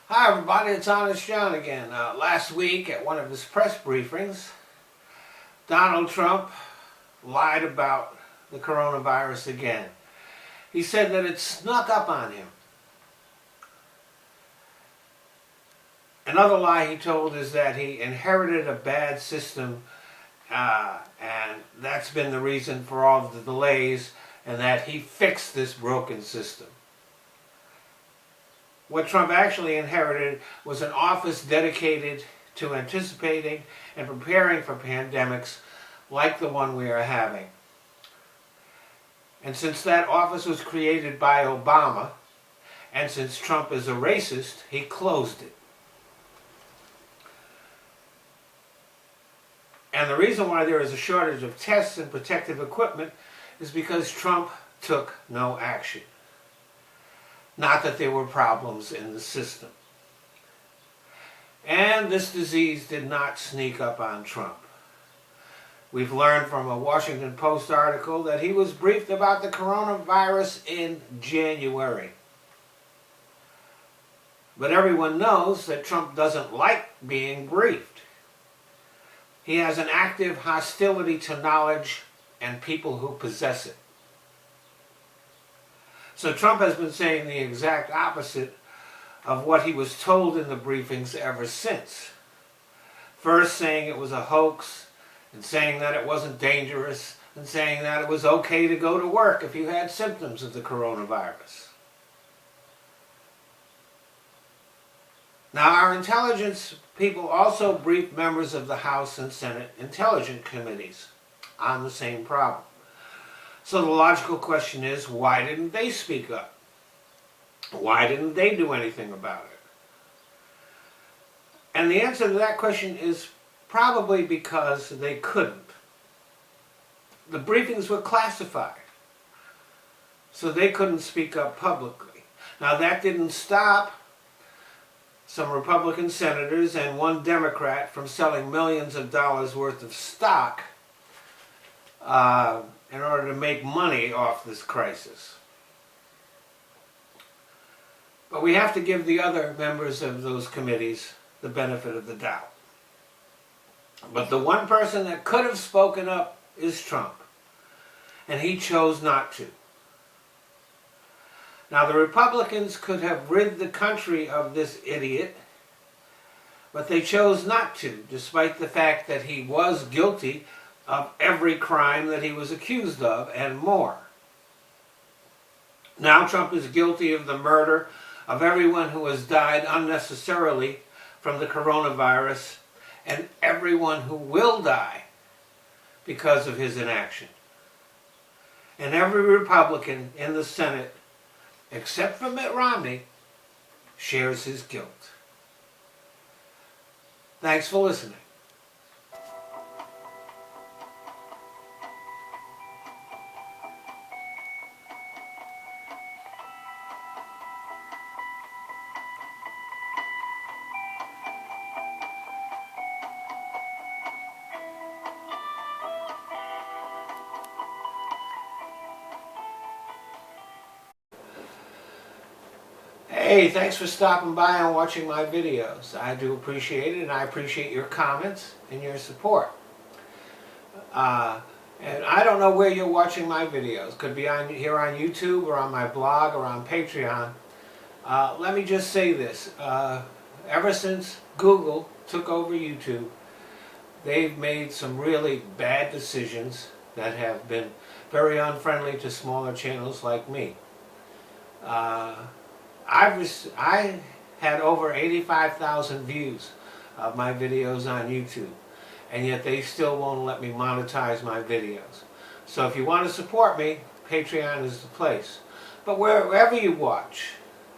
Hi everybody, it's Honest John again. Last week at one of his press briefings, Donald Trump lied about the coronavirus again. He said that it snuck up on him. Another lie he told is that he inherited a bad system and that's been the reason for all of the delays, and that he fixed this broken system. What Trump actually inherited was an office dedicated to anticipating and preparing for pandemics like the one we are having. And since that office was created by Obama, and since Trump is a racist, he closed it. And the reason why there is a shortage of tests and protective equipment is because Trump took no action. Not that there were problems in the system. And this disease did not sneak up on Trump. We've learned from a Washington Post article that he was briefed about the coronavirus in January. But everyone knows that Trump doesn't like being briefed. He has an active hostility to knowledge and people who possess it. So Trump has been saying the exact opposite of what he was told in the briefings ever since. First saying it was a hoax, and saying that it wasn't dangerous, and saying that it was okay to go to work if you had symptoms of the coronavirus. Now, our intelligence people also briefed members of the House and Senate Intelligence Committees on the same problem. So the logical question is, why didn't they speak up? Why didn't they do anything about it? And the answer to that question is probably because they couldn't. The briefings were classified, so they couldn't speak up publicly. Now that didn't stop some Republican senators and one Democrat from selling millions of dollars worth of stock in order to make money off this crisis. But we have to give the other members of those committees the benefit of the doubt. But the one person that could have spoken up is Trump, and he chose not to. Now, the Republicans could have rid the country of this idiot, but they chose not to, despite the fact that he was guilty of every crime that he was accused of and more. Now Trump is guilty of the murder of everyone who has died unnecessarily from the coronavirus and everyone who will die because of his inaction. And every Republican in the Senate, except for Mitt Romney, shares his guilt. Thanks for listening. Hey, thanks for stopping by and watching my videos. I do appreciate it, and I appreciate your comments and your support. And I don't know where you're watching my videos. Could be here on YouTube or on my blog or on Patreon. Let me just say this. Ever since Google took over YouTube, they've made some really bad decisions that have been very unfriendly to smaller channels like me. I had over 85,000 views of my videos on YouTube, and yet they still won't let me monetize my videos. So if you want to support me, Patreon is the place. But wherever you watch,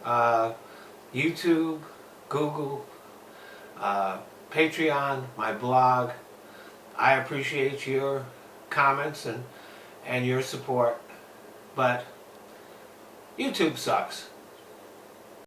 YouTube, Google, Patreon, my blog, I appreciate your comments and your support, but YouTube sucks.